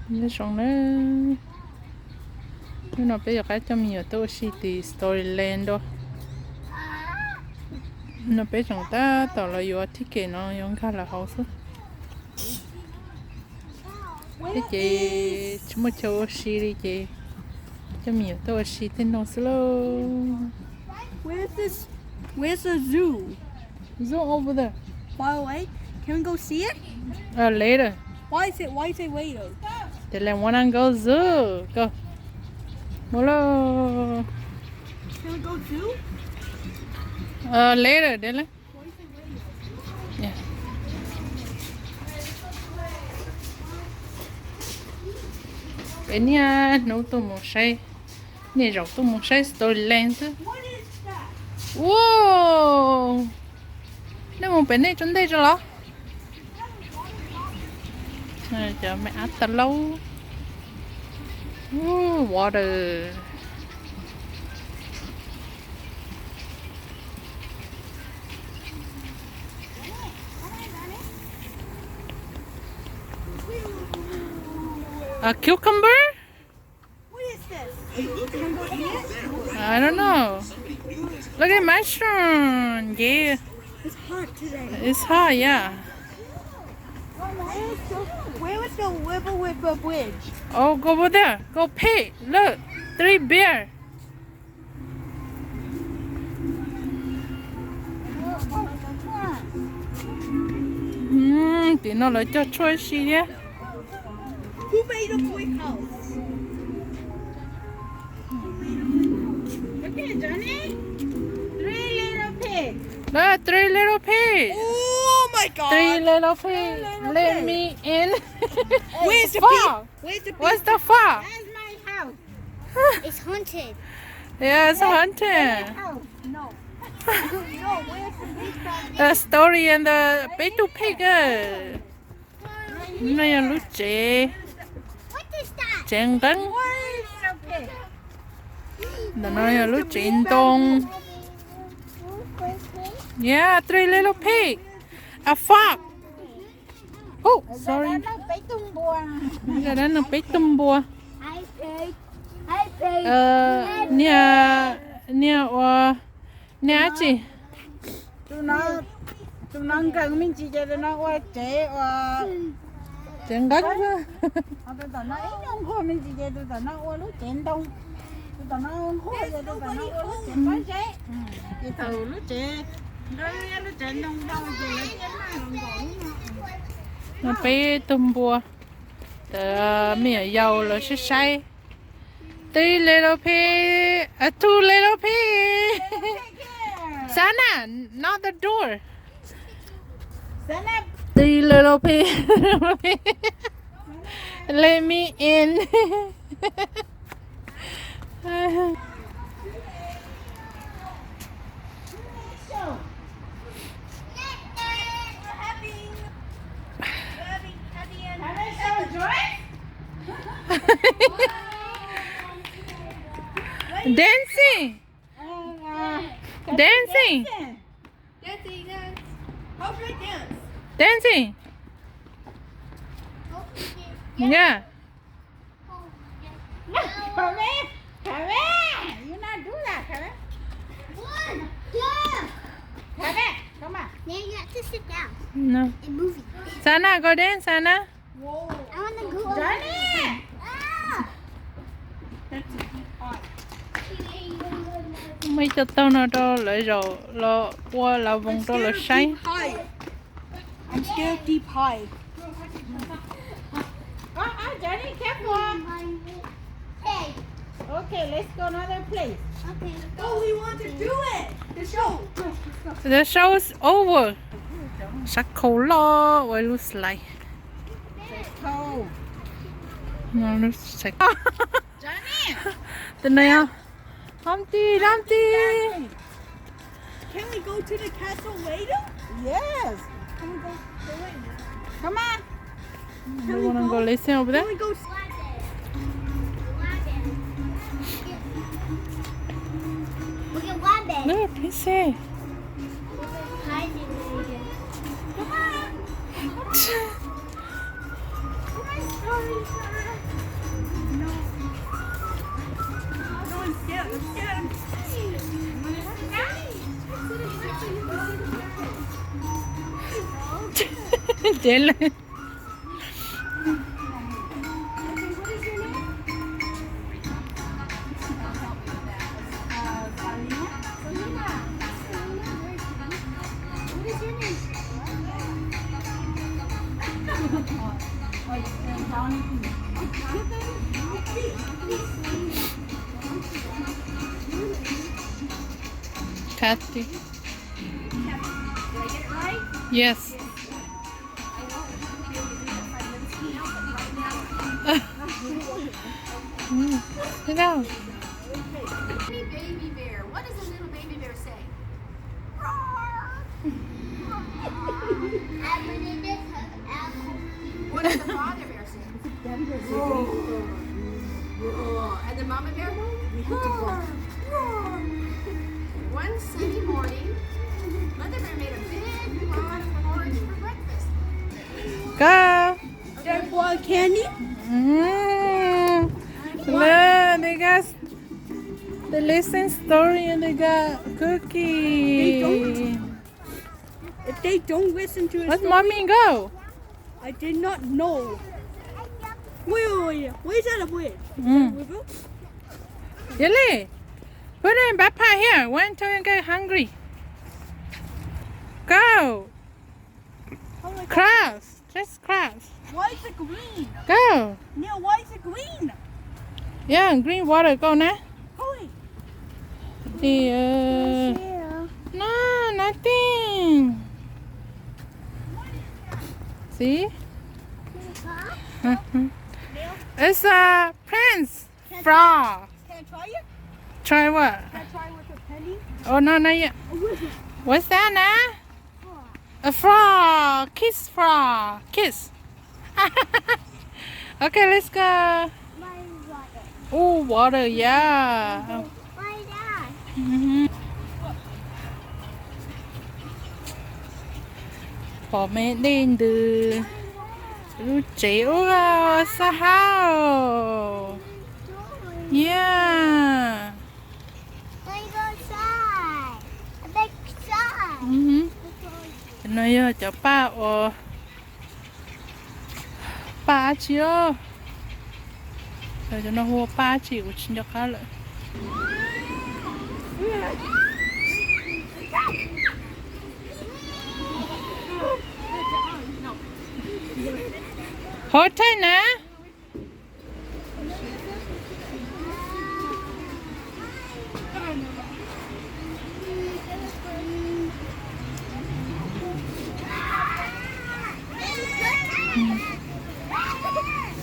Nó xong nữa. Nó bây giờ cái cho mình ở đâu city storyland đó. Nó bây giờ ta tao là yêu ticket nó dùng khá là hậu số. Cái chị chúng mình cho city chị cho mình ở đâu city nó slow. Where's the zoo? Zoo over there. Far away? Can we go see it? Later. Why is it later? They like wanna go zoo. Go. Hello. Can we go zoo? Later, they like. Yeah. Bên nhà nấu tôm một say, nè rau tôm một say storyland. What is that? Wow. Nó một bên này chuẩn đây rồi đó. Này chờ mẹ ăn tao lâu. Water. A cucumber? What is this? Can we go eat it? I don't know. Look at mushroom. Yeah. It's hot today. It's hot, yeah. Where was the river with the bridge? Oh, go over there. Go pay. Look. 3 bear. Thì nó lại cho chơi gì nhé. Who made a brick house? Look at Johnny. 3 little pigs. Look, 3 little pigs. Oh my God. 3 little pigs. Let me in. Where's the Frog? pig? Where's the pig? What's the frog? That's my house. It's haunted. Yeah, it's haunted. House. No. No, where's the pig? The story and the baby pig. Này là lúc trẻ. What is that? Chén cắn. Where is the pig? Này là lúc trẻ đông. Yeah, 3 little pig. A frog. Oh, sorry. Cái đó là bé tum bùa. Nè chị. Tụi nó cần mình chỉ cho tụi nó qua chế Chén cắn. tụi nó ít không thôi mình chỉ cho tụi nó qua lúc chén đông. Tụi nó không thôi tụi nó qua lúc chén bánh chế. Cái từ lúc chén rồi lúc chén đông đông thì nó chén Nó bé tum bùa. Mẹ giàu là sẽ say. 3 little pig. 2 little pig. Sana, not the door. Sana. 3 little pig. Let me in. Dancing. Dancing. Dancing, guys. How should I dance? Dancing. Yeah. Come here. Come here. You not do that, come here. 1, 2. Come here. Come on. Now you have to sit down No. and move it. Sana, go dance, Sana. Whoa. I want to go over. Johnny. Ah! Mấy cho tao nó cho lại rồi lo qua là vùng cho là say. I'm scared of deep high. Johnny, careful. Hey. Okay, let's go another place. Okay. Oh, we want to do it. The show. The show's over. Sắc khổ lo, quay lúc slide. Oh. Nó lúc sạch. Johnny. Tên này à? Humpty Dumpty. Can we go to the castle later? Yes. Can we go later? Come on. You wanna go listen over there? Can we go? We can one bed. No, please say. Come on. Đến lên. Kathy. Yes. Sit down. Baby bear. What does a little baby bear say? What does the father bear say? And the mama bear? One sunny morning, Mother Bear made a big pot of porridge for breakfast. Go. They want candy? Look, they got the listen story and they got cookie. If they don't listen to Let us, mommy go. I did not know. Wait. Where's that way? Yeli, put it in backpack here. Wait until you get hungry. Go. Cross. Just cross. Why is it green? Go. Neil, why is it green? Yeah, green water. Go now. Holy. No, nothing. See? It's a prince frog. Can I try it? Try what? Can I try with a penny? Oh, no, not yet. What's that now? A frog. Kiss frog. Kiss. Okay, let's go. Oh, water, yeah. Bỏ mẹ lên từ lúc chéo ra sao. Yeah. Nói cho ba ở ba chiều. Rồi cho nó hoa ba chiều chính cho khá lợi. Hold tight nè.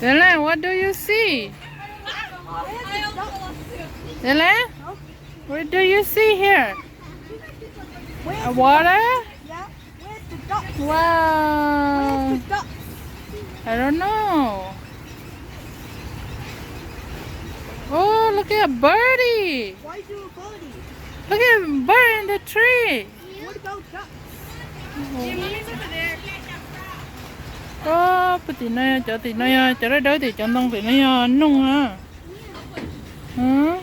Dylan, what do you see? Dylan, what do you see here? A water? Yeah. Where's the duck? Wow. Where's the duck? I don't know. Oh, look at a birdie. Why do a birdie? Look at a bird in the tree. What about ducks? Có tí này cho tí này cho đỡ thì cho nông tí này nung à. Hả?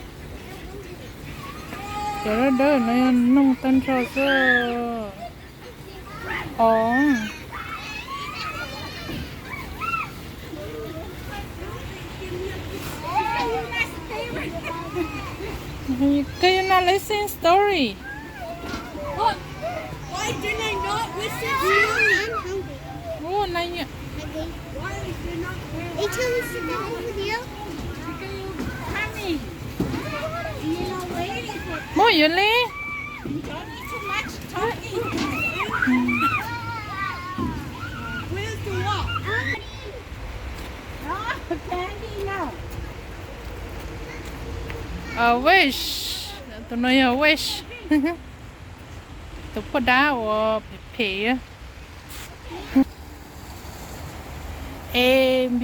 Cho đỡ này nung tan cho cơ. Ồ. Can you not listen story? What? Why did I not listen to you? Oh, này nhỉ. Why did you not They tell us to go over there. Honey, you know, waiting for More you li. don't eat too much talking. Where's the walk? No, candy, no. A wish. Tụi nó a wish. Tụi có đá ở phê. A B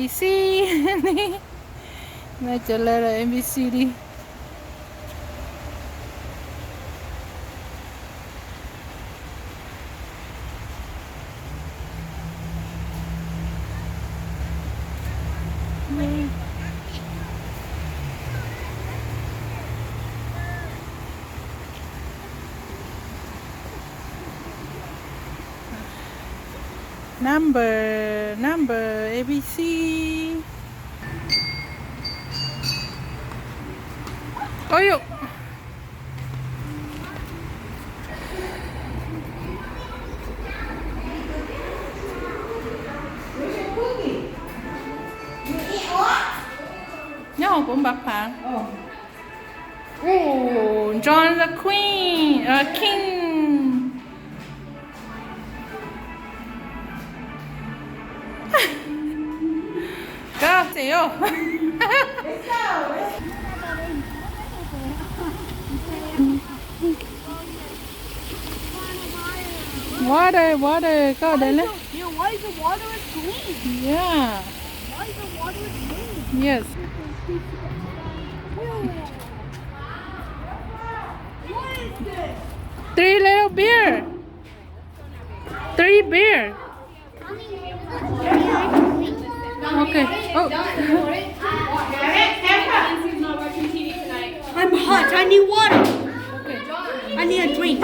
C. Mẹ trả lời là A B C đi. Number ABC. Oh, yo. No, cũng bạc phẳng. Oh, John the Queen, King. Go, see you. Water, go there. Yeah, why is the water green? Yeah, Why is the water green? yes. What is this? 3 little beer. 3 beer. Okay. Oh. I'm hot. I need water. Okay. I need a drink.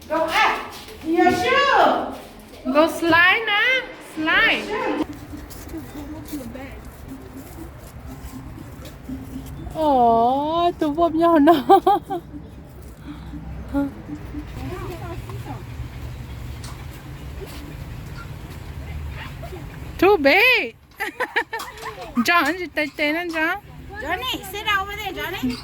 Go up. Your shoe. Go slide now. Slide. Oh, tụi bốp nhau nó. Too big. John, you take that, John? Johnny, sit over there, Johnny.